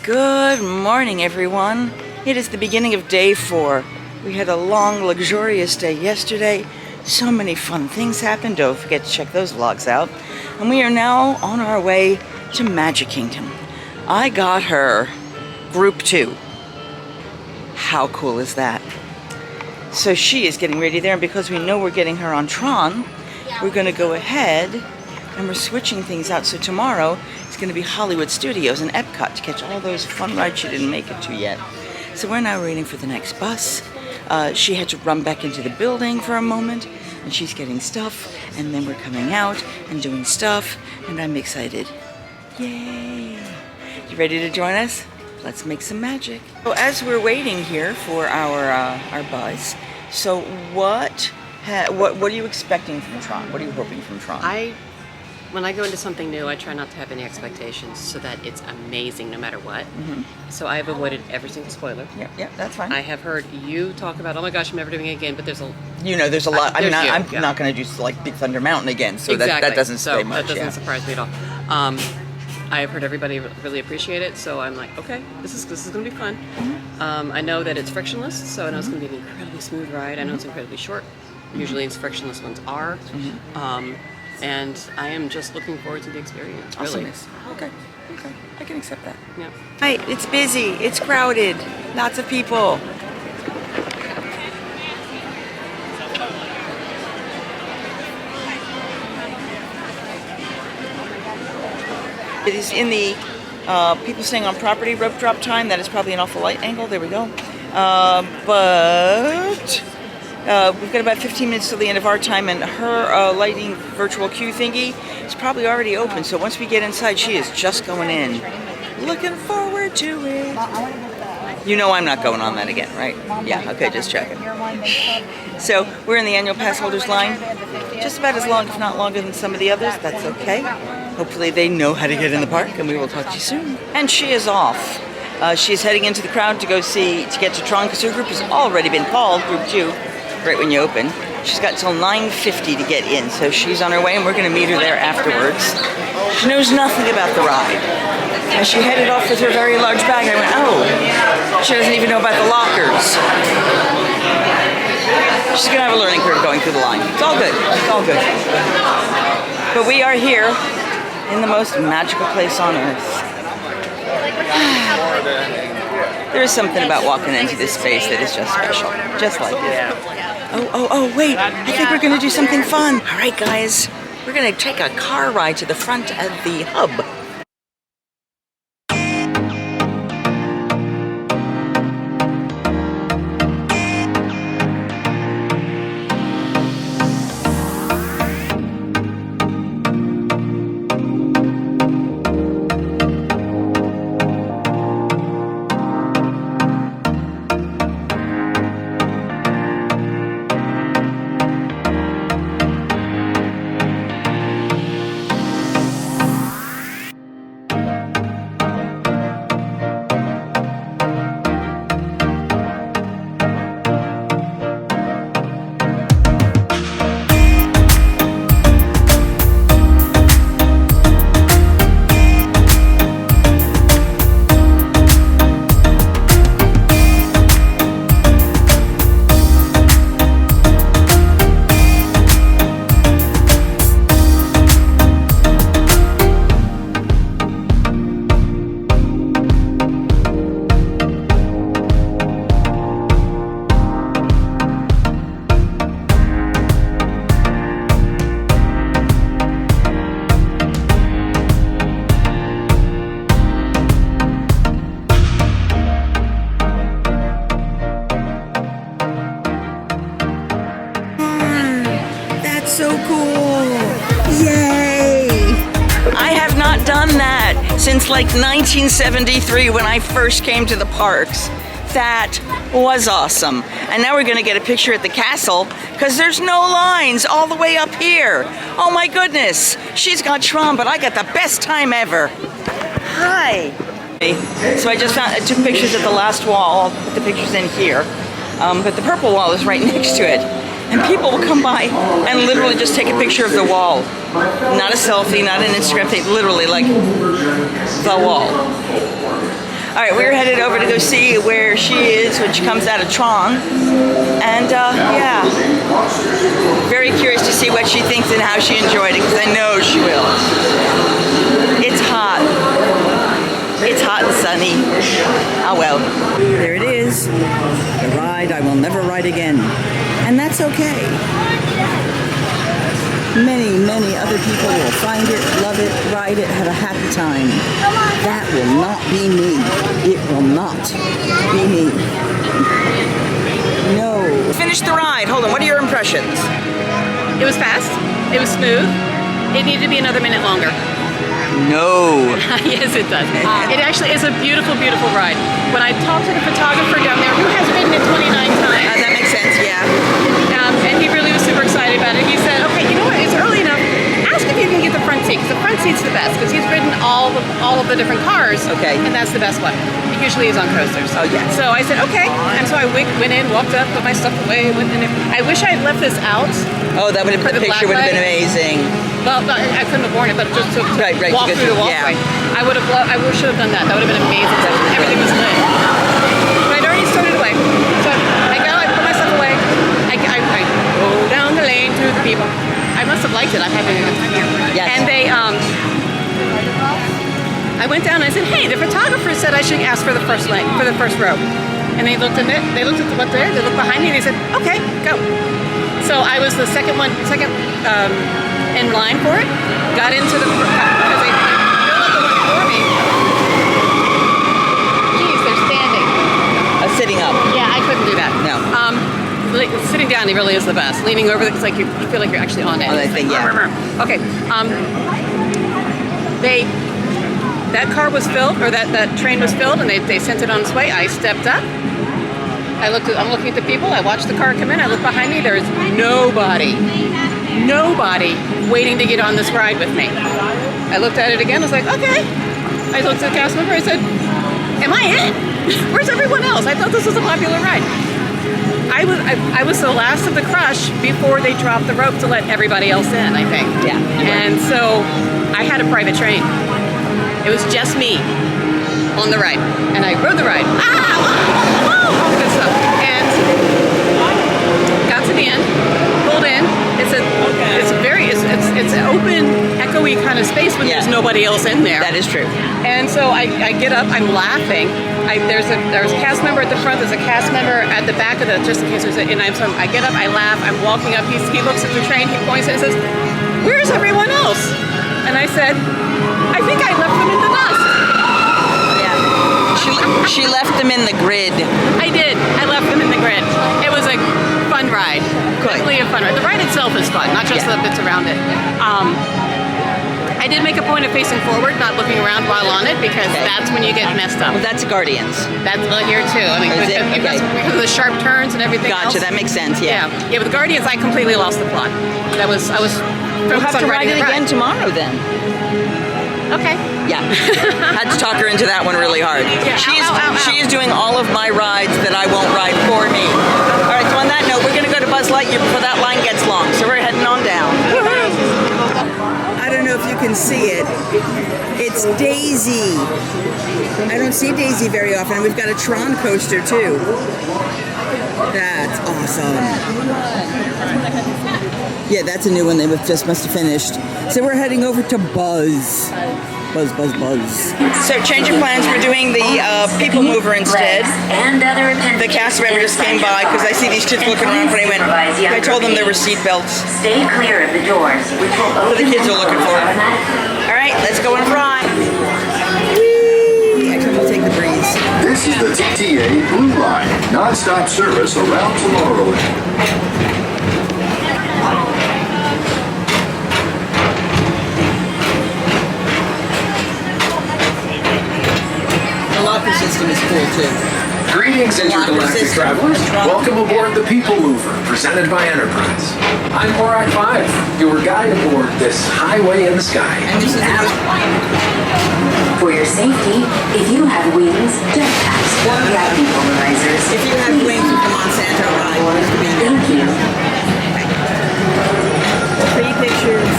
Good morning, everyone. It is the beginning of day 4. We had a long, luxurious day yesterday. So many fun things happened. Don't forget to check those vlogs out. And we are now on our way to Magic Kingdom. I got her Group 2. How cool is that? So she is getting ready there, and because we know we're getting her on Tron, we're going to go ahead and we're switching things out. So tomorrow it's going to be Hollywood Studios and Epcot to catch all those fun rides she didn't make it to yet. So we're now waiting for the next bus. She had to run back into the building for a moment, and she's getting stuff, and then we're coming out and doing stuff, and I'm excited. Yay! You ready to join us? Let's make some magic. So as we're waiting here for our bus, so what are you expecting from Tron? What are you hoping from Tron? When I go into something new, I try not to have any expectations so that it's amazing no matter what. Mm-hmm. So I've avoided every single spoiler. Yeah, that's fine. I have heard you talk about, oh my gosh, I'm never doing it again, but there's a lot. I'm not going to do like Big Thunder Mountain again, so exactly. that doesn't say much. That doesn't surprise me at all. I have heard everybody really appreciate it, so I'm like, okay, this is going to be fun. Mm-hmm. I know that it's frictionless, so I know it's going to be an incredibly smooth ride. I know it's incredibly short. Usually it's frictionless ones are. Mm-hmm. And I am just looking forward to the experience, really. Awesomeness. Okay, I can accept that. Yeah. Right, it's busy, it's crowded, lots of people. It is in the people staying on property rope drop time. That is probably an awful light angle. There we go. But we've got about 15 minutes till the end of our time, and her lighting virtual queue thingy is probably already open. So once we get inside, she is just going in. Looking forward to it. You know I'm not going on that again, right? Yeah, okay, just checking. So we're in the annual pass holders line. Just about as long, if not longer than some of the others. That's okay. Hopefully they know how to get in the park, and we will talk to you soon. And she is off. She's heading into the crowd to get to Tron, because her group has already been called, Group 2, right when you open. She's got till 9:50 to get in, so she's on her way, and we're going to meet her there afterwards. She knows nothing about the ride. As she headed off with her very large bag, I went, oh, she doesn't even know about the lockers. She's going to have a learning curve going through the line. It's all good. It's all good. But we are here in the most magical place on earth. There is something about walking into this space that is just special. Just like it. Oh, wait. I think we're going to do something fun. All right, guys. We're going to take a car ride to the front of the hub. So cool. Yay! I have not done that since like 1973 when I first came to the parks. That was awesome. And now we're going to get a picture at the castle because there's no lines all the way up here. Oh my goodness. She's got Tron, but I got the best time ever. Hi. So I took pictures at the last wall. I'll put the pictures in here. But the purple wall is right next to it. And people will come by and literally just take a picture of the wall. Not a selfie, not an Instagram thing, literally like the wall. All right, we're headed over to go see where she is when she comes out of Tron. And yeah, very curious to see what she thinks and how she enjoyed it, because I know she will. It's hot. It's hot and sunny. Oh well. There it is. The ride I will never ride again. And that's okay. Many, many other people will find it, love it, ride it, have a happy time. That will not be me. It will not be me. No. Finish the ride. Hold on. What are your impressions? It was fast. It was smooth. It needed to be another minute longer. No. Yes, it does. It actually is a beautiful, beautiful ride. When I talked to the photographer down there, who has ridden it 29 times. That makes sense, yeah. And he really was super excited about it. He said, okay, you know what, it's early enough. Ask if you can get the front seat, because the front seat's the best, because he's ridden all of the different cars. Okay. And that's the best one. It usually is on coasters. Oh, yeah. So I said, okay. And so I went in, walked up, put my stuff away, went in. I wish I had left this out. Oh, that would have, the picture would have been amazing. Well, I couldn't have worn it, but just to right, walk through the walkway. Yeah. I should have done that. That would have been amazing. Everything was lit. But I'd already started away. So I put my stuff away. I go down the lane to the people. I must have liked it. I haven't even here. Yes. And they, I went down and I said, hey, the photographer said I should ask for the first lane, for the first row. And they looked at it. They looked at what there. They looked behind me. And they said, okay, go. So I was the second in line for it. Got into the because they filled up the one for me. Geez, they're standing. Sitting up. Yeah, I couldn't do that. No. Sitting down, it really is the best. Leaning over, it's like you feel like you're actually on it. Oh, that thing, yeah. Okay. That car was filled, or that train was filled, and they sent it on its way. I stepped up. I'm looking at the people. I watched the car come in. I look behind me. There's nobody waiting to get on this ride with me. I looked at it again. I was like, okay. I looked at the cast member. I said, am I it? Where's everyone else? I thought this was a popular ride. I was the last of the crush before they dropped the rope to let everybody else in, I think. Yeah. And so I had a private train. It was just me on the ride. And I rode the ride. All good stuff. And got to the end, pulled in. It's an open, echoey kind of space when there's nobody else in there. That is true. And so I get up, I'm laughing. There's a cast member at the front, there's a cast member at the back of just in case there's I get up, I laugh, I'm walking up, he looks at the train, he points at it and says, where's everyone else? And I said, I think I left them in the dust. Yeah. She left them in the grid. I did. I left them in the grid. It was a fun ride. Good. Definitely a fun ride. The ride itself is fun, not just the bits around it. I did make a point of facing forward, not looking around while on it, because that's when you get messed up. Well, that's Guardians. That's here too. I mean, because of the sharp turns and everything else. Gotcha, that makes sense, yeah. Yeah, with the Guardians, I completely lost the plot. I was We'll have to ride it again tomorrow then. Okay. Yeah. Had to talk her into that one really hard. Yeah. She is doing all of my rides that I won't ride for me. All right, so on that note, we're going to go to Buzz Lightyear before that line gets long. So we're heading on down. I don't know if you can see it. It's Daisy. I don't see Daisy very often. And we've got a Tron coaster too. That's awesome. Yeah, that's a new one they just must have finished. So we're heading over to Buzz. Buzz. So change of plans, we're doing the people mover instead. The cast member just came by because I see these kids looking around when I went. I told them there were seat belts. Stay clear of the doors, which will open. So the kids are looking for it. All right, let's go and fly. Whee! I come to take the breeze. This is the TTA Blue Line, non-stop service around Tomorrowland. The locker system is cool too. Greetings, intergalactic travelers. Welcome aboard the People Mover, presented by Enterprise. I'm Borak 5, your guide aboard this highway in the sky. And this is For your safety, if you have wings, don't pass. VIP polarizers. if you have wings with the Monsanto ride, Thank you. pretty pictures.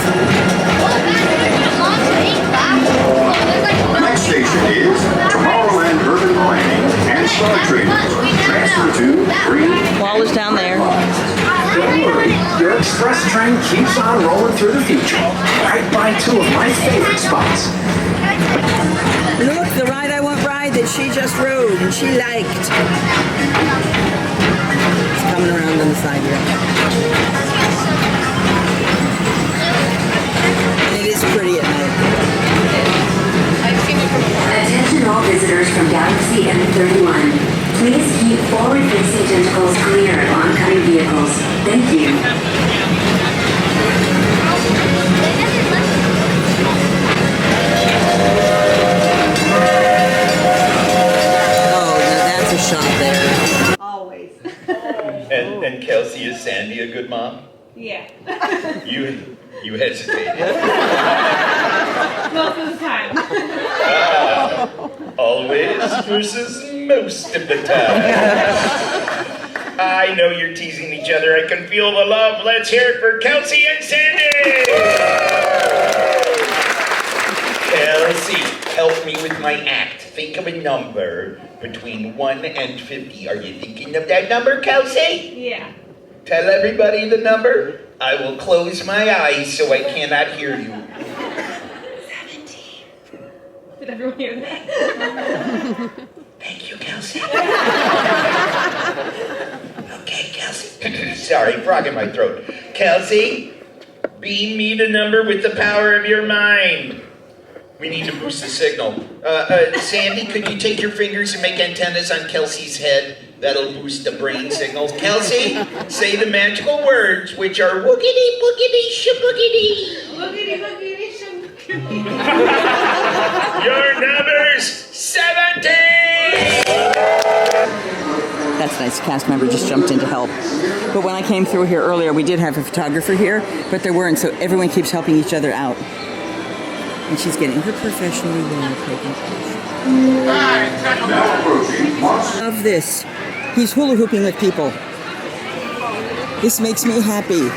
Next station is Tomorrowland Urban express train keeps on rolling through the future, right by two of my favorite spots. Look, the ride I want ride that she just rode and she liked. It's coming around on the side here. And it is pretty at night. Attention all visitors from Galaxy M31. Please keep forward-facing tentacles clear of oncoming vehicles. Thank you. Oh, now that's a shot there. Always. And Kelsey, is Sandy a good mom? Yeah. You hesitated. Most of the time. Always versus most of the time. I know you're teasing each other. I can feel the love. Let's hear it for Kelsey and Sandy. Kelsey, help me with my act. Think of a number between 1 and 50. Are you thinking of that number, Kelsey? Yeah. Tell everybody the number. I will close my eyes so I cannot hear you. 17. Did everyone hear that? Thank you, Kelsey. Okay, Kelsey. Sorry, frog in my throat. Kelsey, beam me the number with the power of your mind. We need to boost the signal. Sandy, could you take your fingers and make antennas on Kelsey's head? That'll boost the brain signals. Kelsey, say the magical words, which are woogity, boogity, shaboogity. Boogity, boogity, shaboogity. Your number's 17! That's nice. Cast member just jumped in to help. But when I came through here earlier, we did have a photographer here, but there weren't, so everyone keeps helping each other out. And she's getting her professionally well taken. Love this. He's hula hooping with people. This makes me happy.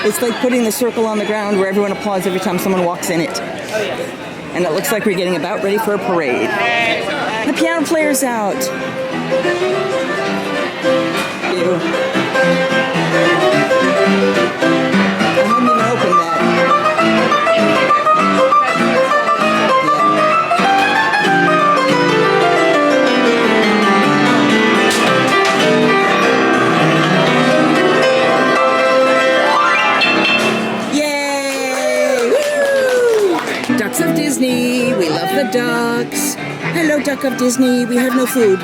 It's like putting the circle on the ground where everyone applauds every time someone walks in it. And it looks like we're getting about ready for a parade. The piano player's out. Ew. I haven't even opened that. Ducks of Disney, we love the ducks. Hello, Duck of Disney, we have no food.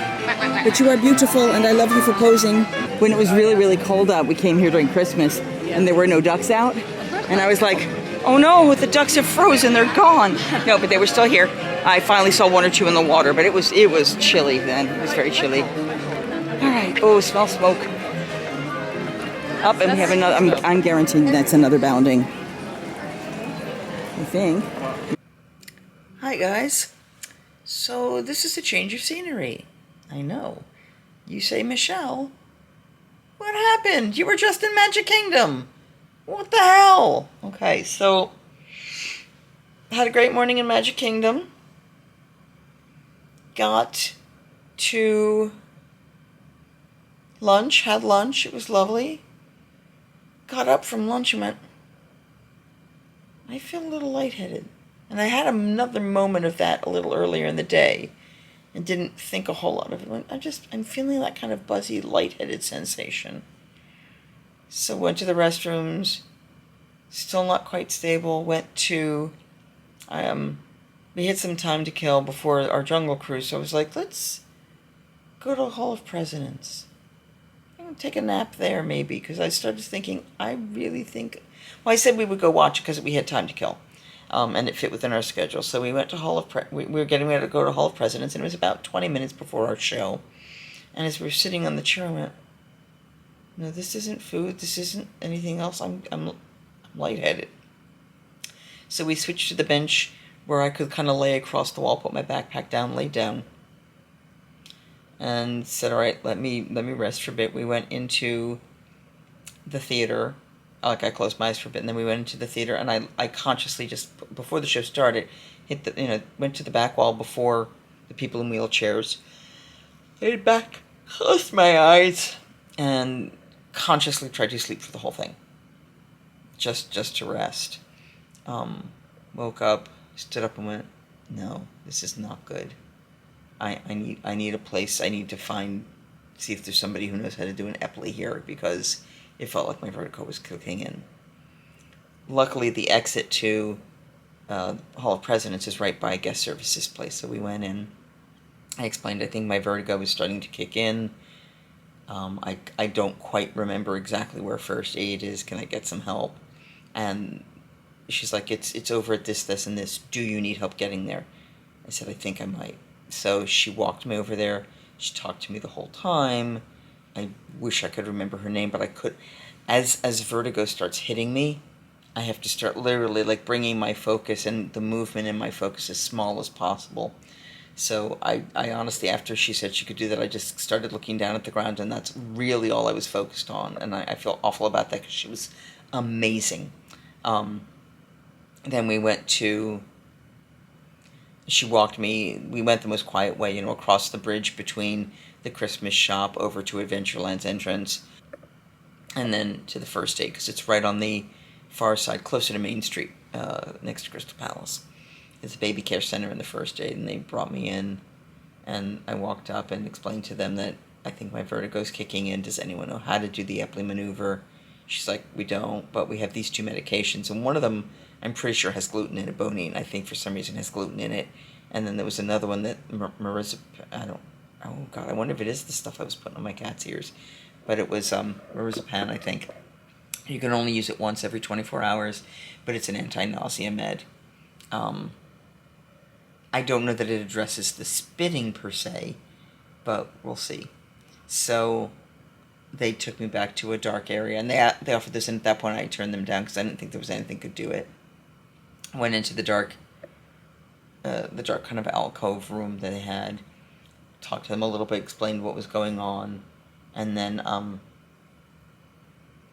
But you are beautiful and I love you for posing. When it was really, really cold out, we came here during Christmas and there were no ducks out. And I was like, oh no, the ducks have frozen, they're gone. No, but they were still here. I finally saw one or two in the water, but it was chilly then. It was very chilly. All right, oh, smell smoke. Up, and we have another, I'm guaranteeing that's another bounding. I think. Hi guys. So this is a change of scenery. I know. You say, Michelle, what happened? You were just in Magic Kingdom. What the hell? Okay, so had a great morning in Magic Kingdom. Got to lunch, had lunch. It was lovely. Got up from lunch and went, I feel a little lightheaded. And I had another moment of that a little earlier in the day and didn't think a whole lot of it. I'm feeling that kind of buzzy, lightheaded sensation. So went to the restrooms, still not quite stable, went to, we had some time to kill before our jungle cruise, so I was like, let's go to Hall of Presidents. I'm going to take a nap there maybe, because I started thinking, I really think, well, I said we would go watch it because we had time to kill. And it fit within our schedule. So we went to we were getting ready to go to Hall of Presidents, and it was about 20 minutes before our show. And as we were sitting on the chair, I went, no, this isn't food, this isn't anything else, I'm lightheaded. So we switched to the bench where I could kind of lay across the wall, put my backpack down, lay down, and said, all right, let me rest for a bit. We went into the theater. Like, I closed my eyes for a bit, and then we went into the theater, and I consciously just, before the show started, went to the back wall before the people in wheelchairs, laid back, closed my eyes, and consciously tried to sleep for the whole thing, just to rest. Woke up, stood up and went, no, this is not good. I need a place. I need to see if there's somebody who knows how to do an epley here, because it felt like my vertigo was kicking in. Luckily, the exit to Hall of Presidents is right by guest services place, so we went in. I explained I think my vertigo was starting to kick in. I don't quite remember exactly where first aid is. Can I get some help? And she's like, it's over at this, and this. Do you need help getting there? I said, I think I might. So she walked me over there. She talked to me the whole time. I wish I could remember her name, but I could. As vertigo starts hitting me, I have to start literally like bringing my focus and the movement in my focus as small as possible. So I honestly, after she said she could do that, I just started looking down at the ground, and that's really all I was focused on. And I feel awful about that because she was amazing. Then we went to... She walked me, we went the most quiet way, across the bridge between the Christmas shop over to Adventureland's entrance, and then to the first aid, because it's right on the far side, closer to Main Street, next to Crystal Palace. It's a baby care center in the first aid, and they brought me in, and I walked up and explained to them that I think my vertigo's kicking in. Does anyone know how to do the epley maneuver? She's like, we don't, but we have these 2 medications, and one of them I'm pretty sure has gluten in it. Bonine, I think, for some reason has gluten in it. And then there was another one that I wonder if it is the stuff I was putting on my cat's ears. But it was Marizapam, I think. You can only use it once every 24 hours, but it's an anti-nausea med. I don't know that it addresses the spitting per se, but we'll see. So they took me back to a dark area, and they offered this, and at that point I turned them down because I didn't think there was anything could do it. Went into the dark kind of alcove room that they had, talked to them a little bit, explained what was going on, and then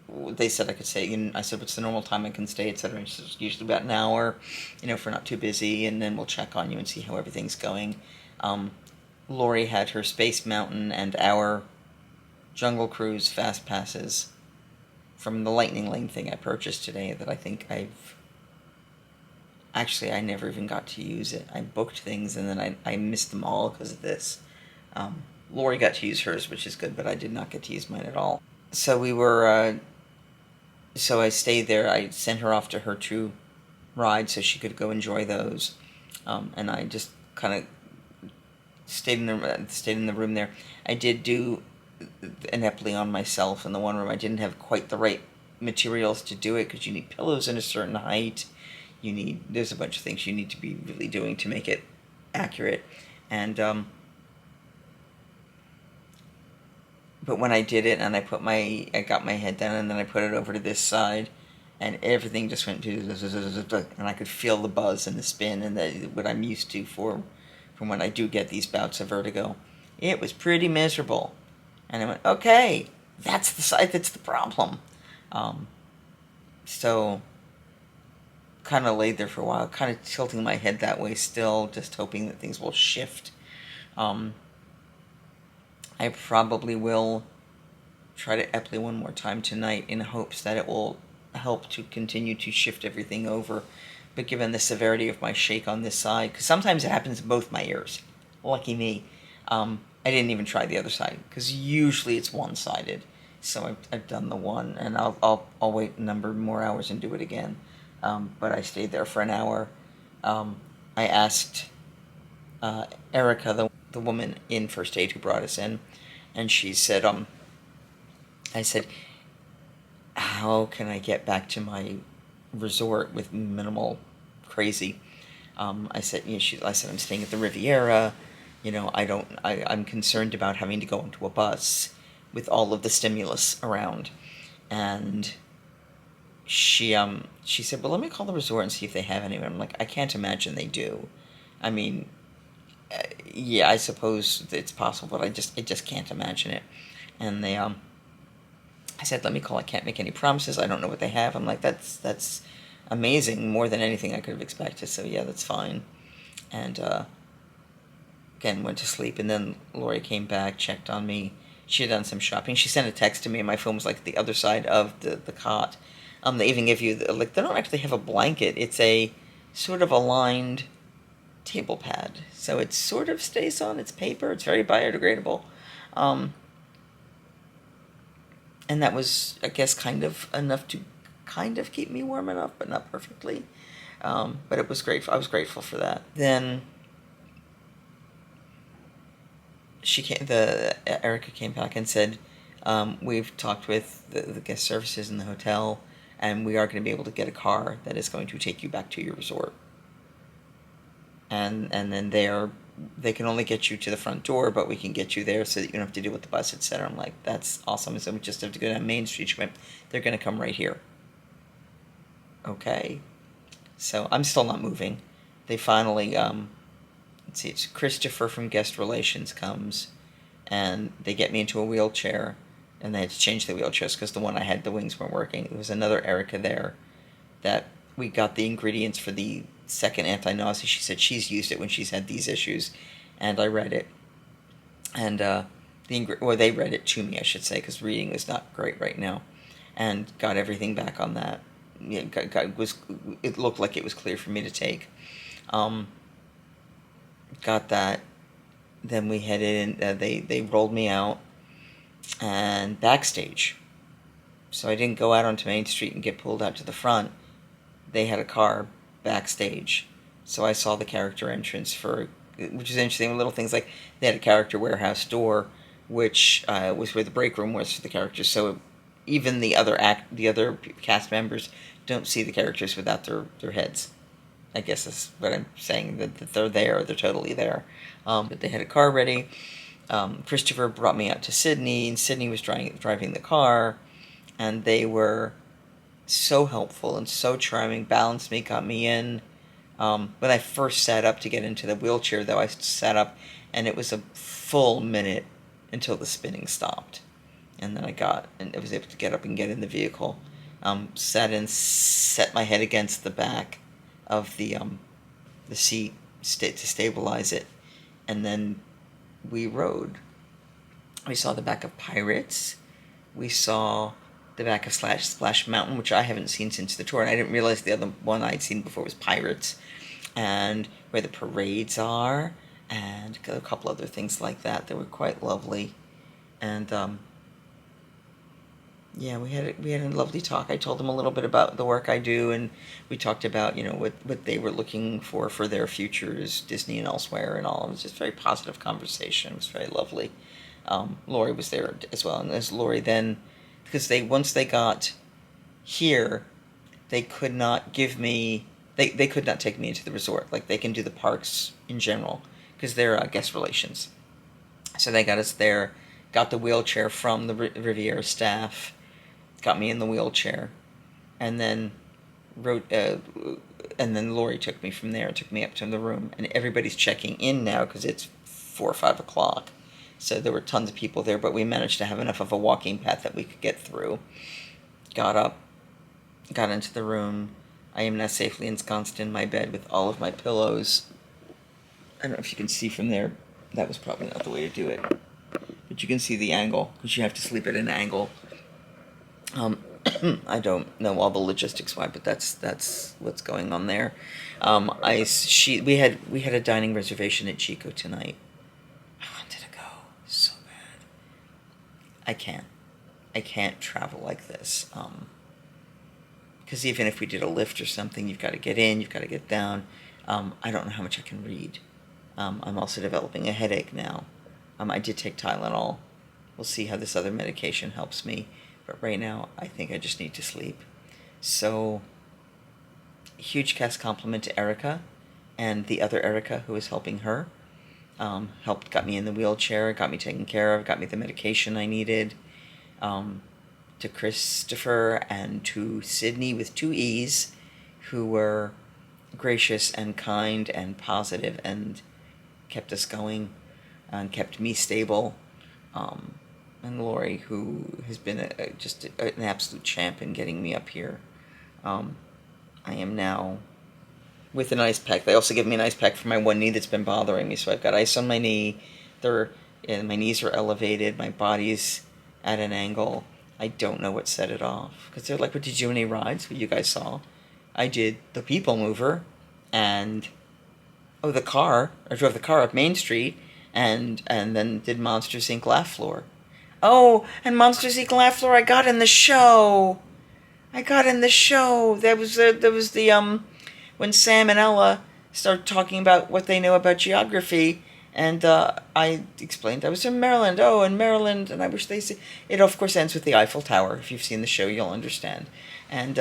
they said I could stay. And I said, what's the normal time I can stay, etc. And she said, usually about an hour, if we're not too busy, and then we'll check on you and see how everything's going. Lori had her Space Mountain and our Jungle Cruise fast passes from the Lightning Lane thing I purchased today that I think I never even got to use it. I booked things and then I missed them all because of this. Lori got to use hers, which is good, but I did not get to use mine at all. So so I stayed there. I sent her off to her 2 rides so she could go enjoy those. And I just kind of stayed in the room there. I did do an epley on myself in the one room. I didn't have quite the right materials to do it because you need pillows in a certain height. There's a bunch of things you need to be really doing to make it accurate. And but when I did it and I got my head down and then I put it over to this side, and everything just went and I could feel the buzz and the spin and what I'm used to from when I do get these bouts of vertigo. It was pretty miserable. And I went, okay, that's the side that's the problem. So kind of laid there for a while, kind of tilting my head that way still, just hoping that things will shift. I probably will try to epley one more time tonight in hopes that it will help to continue to shift everything over. But given the severity of my shake on this side, because sometimes it happens in both my ears, lucky me, I didn't even try the other side, because usually it's one-sided. So I've done the one, and I'll wait a number more hours and do it again. But I stayed there for an hour. I asked Erica, the woman in first aid who brought us in, and she said, I said, how can I get back to my resort with minimal crazy? I said, I said, I'm staying at the Riviera. I'm concerned about having to go into a bus with all of the stimulus around. And she said, well, let me call the resort and see if they have anyone. I'm like, I can't imagine they do. I mean, yeah, I suppose it's possible, but I just can't imagine it. And I said, let me call. I can't make any promises. I don't know what they have. I'm like, that's amazing, more than anything I could have expected. So yeah, that's fine. And again, went to sleep. And then Lori came back, checked on me, She had done some shopping. She sent a text to me, and my phone was like the other side of the cot. They even give you like they don't actually have a blanket. It's a sort of aligned table pad, so it sort of stays on. It's paper. It's very biodegradable, and that was, I guess, kind of enough to kind of keep me warm enough, but not perfectly. But it was grateful. I was grateful for that. Then Erica came back and said, we've talked with the guest services in the hotel, and we are going to be able to get a car that is going to take you back to your resort. And then they can only get you to the front door, but we can get you there so that you don't have to deal with the bus, etc. I'm like, that's awesome. So we just have to go down Main Street. She went, they're going to come right here. Okay. So I'm still not moving. They finally, let's see, it's Christopher from Guest Relations comes, and they get me into a wheelchair, and they had to change the wheelchairs because the one I had, the wings weren't working. There was another Erica there that we got the ingredients for the second anti-nausea. She said she's used it when she's had these issues, and I read it. And they read it to me, I should say, because reading is not great right now, and got everything back on that. Yeah, it looked like it was clear for me to take. Got that. Then we headed in. They rolled me out and backstage. So I didn't go out onto Main Street and get pulled out to the front. They had a car backstage. So I saw the character entrance which is interesting. Little things like they had a character warehouse door, which was where the break room was for the characters. So even the other cast members don't see the characters without their heads. I guess that's what I'm saying, that they're there, they're totally there. But they had a car ready. Christopher brought me out to Sidnee, and Sidnee was driving the car, and they were so helpful and so charming, balanced me, got me in. When I first sat up to get into the wheelchair, though, I sat up, and it was a full minute until the spinning stopped. And then I was able to get up and get in the vehicle. Set my head against the back of the seat to stabilize it, and then we rode. We saw the back of Pirates. We saw the back of Splash Mountain, which I haven't seen since the tour, and I didn't realize the other one I'd seen before was Pirates, and where the parades are, and a couple other things like that that were quite lovely. And yeah, we had a lovely talk. I told them a little bit about the work I do, and we talked about, what they were looking for their futures, Disney and elsewhere, and all. It was just a very positive conversation. It was very lovely. Lori was there as well, and as Lori then, because once they got here, they could not give me, they could not take me into the resort. Like, they can do the parks in general, because they're guest relations. So they got us there, got the wheelchair from the Riviera staff, got me in the wheelchair, and then Lori took me from there, took me up to the room, and everybody's checking in now because it's 4 or 5 o'clock. So there were tons of people there, but we managed to have enough of a walking path that we could get through. Got up, got into the room. I am now safely ensconced in my bed with all of my pillows. I don't know if you can see from there. That was probably not the way to do it. But you can see the angle, because you have to sleep at an angle. I don't know all the logistics why, but that's what's going on there. We had a dining reservation at Chico tonight. I wanted to go so bad. I can't travel like this. Because even if we did a lift or something, you've got to get in, you've got to get down. I don't know how much I can read. I'm also developing a headache now. I did take Tylenol. We'll see how this other medication helps me. But right now, I think I just need to sleep. So, huge cast compliment to Erica and the other Erica who was helping her. Got me in the wheelchair, got me taken care of, got me the medication I needed. To Christopher and to Sidnee with 2 E's, who were gracious and kind and positive and kept us going and kept me stable. And Lori, who has been an absolute champ in getting me up here. I am now with an ice pack. They also give me an ice pack for my one knee that's been bothering me, so I've got ice on my knee. and my knees are elevated, my body's at an angle. I don't know what set it off. Because they're like, what, did you do any rides? What you guys saw? I did the People Mover, and I drove the car up Main Street, and then did Monsters Inc. Laugh Floor. Oh, and Monsters Inc. Laugh Floor, I got in the show. There was the when Sam and Ella started talking about what they know about geography, and I explained I was from Maryland. Oh, in Maryland, and I wish they see. It of course ends with the Eiffel Tower. If you've seen the show, you'll understand. And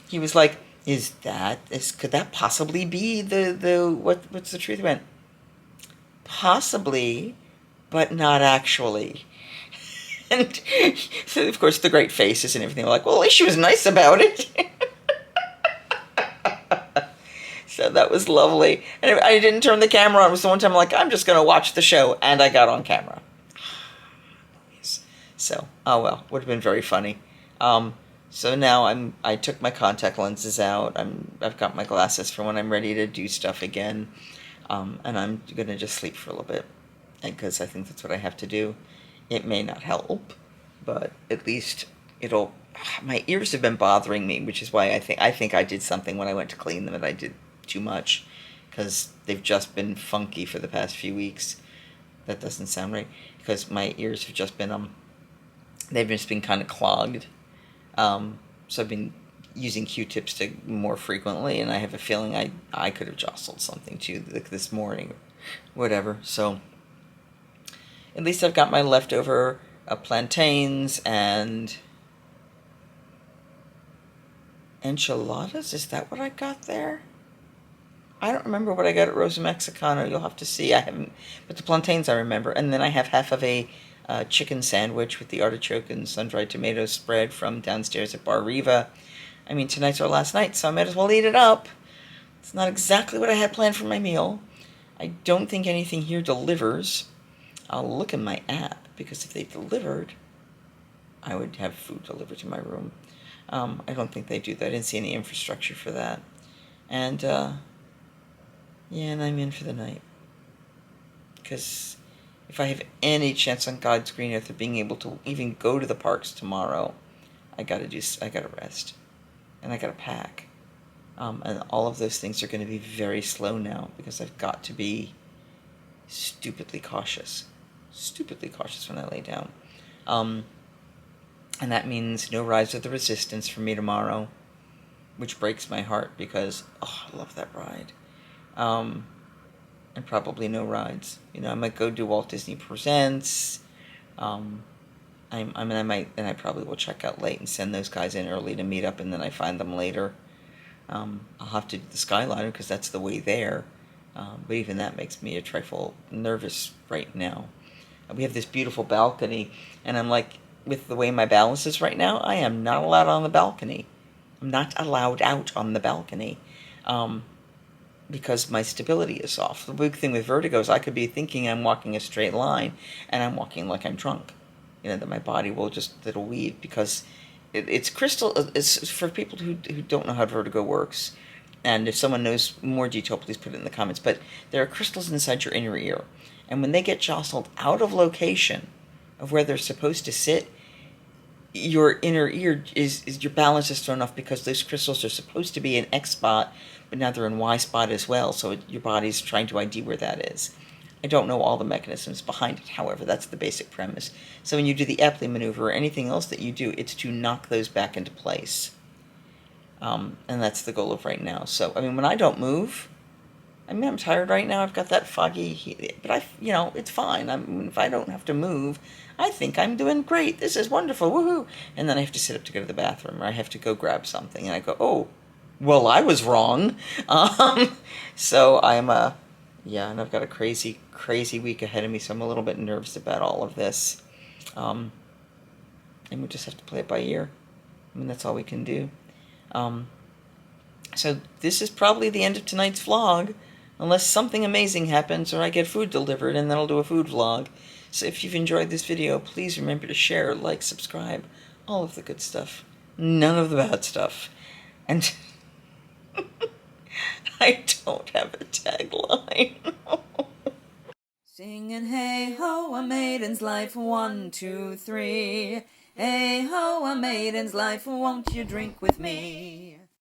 he was like, could that possibly be what's the truth? He went, possibly, but not actually. And so, of course, the great faces and everything were like, well, at least she was nice about it. So that was lovely. And I didn't turn the camera on. It was the one time I'm like, I'm just going to watch the show. And I got on camera. So, oh well, would have been very funny. So now I took my contact lenses out. I've got my glasses for when I'm ready to do stuff again. And I'm going to just sleep for a little bit. Because I think that's what I have to do. It may not help, but at least it'll... My ears have been bothering me, which is why I think I did something when I went to clean them, and I did too much, because they've just been funky for the past few weeks. That doesn't sound right, because my ears have just been they've just been kind of clogged. So I've been using Q-tips more frequently, and I have a feeling I could have jostled something too this morning, whatever. So at least I've got my leftover plantains and enchiladas. Is that what I got there? I don't remember what I got at Rosa Mexicano. You'll have to see. I haven't, but the plantains I remember. And then I have half of a chicken sandwich with the artichoke and sun-dried tomato spread from downstairs at Bar Riva. I mean, tonight's our last night, so I might as well eat it up. It's not exactly what I had planned for my meal. I don't think anything here delivers. I'll look in my app, because if they delivered, I would have food delivered to my room. I don't think they do that. I didn't see any infrastructure for that. And, yeah, and I'm in for the night. Because if I have any chance on God's green earth of being able to even go to the parks tomorrow, I gotta rest. And I gotta pack. And all of those things are going to be very slow now, because I've got to be stupidly cautious when I lay down. And that means no Rise of the Resistance for me tomorrow, which breaks my heart, because, oh, I love that ride. And probably no rides. You know, I might go do Walt Disney Presents. I probably will check out late and send those guys in early to meet up, and then I find them later. I'll have to do the Skyliner, because that's the way there. But even that makes me a trifle nervous right now. We have this beautiful balcony, and I'm like, with the way my balance is right now, I am not allowed on the balcony. I'm not allowed out on the balcony, because my stability is off. The big thing with vertigo is I could be thinking I'm walking a straight line, and I'm walking like I'm drunk. You know, that my body it'll weave, because it's crystal. It's for people who don't know how vertigo works. And if someone knows more detail, please put it in the comments. But there are crystals inside your inner ear. And when they get jostled out of location of where they're supposed to sit, your inner ear is your balance is thrown off, because those crystals are supposed to be in X spot, but now they're in Y spot as well. So your body's trying to ID where that is. I don't know all the mechanisms behind it. However, that's the basic premise. So when you do the Epley maneuver or anything else that you do, it's to knock those back into place. And that's the goal of right now. So, I mean, when I don't move, I'm tired right now. I've got that foggy, but it's fine. If I don't have to move, I think I'm doing great. This is wonderful. Woohoo. And then I have to sit up to go to the bathroom, or I have to go grab something. And I go, oh, well, I was wrong. So and I've got a crazy, crazy week ahead of me. So I'm a little bit nervous about all of this. And we just have to play it by ear. I mean, that's all we can do. So this is probably the end of tonight's vlog, unless something amazing happens or I get food delivered, and then I'll do a food vlog. So if you've enjoyed this video, please remember to share, like, subscribe, all of the good stuff, none of the bad stuff. And I don't have a tagline. Singing hey ho, a maiden's life, 1, 2, 3. Hey ho, a maiden's life, won't you drink with me?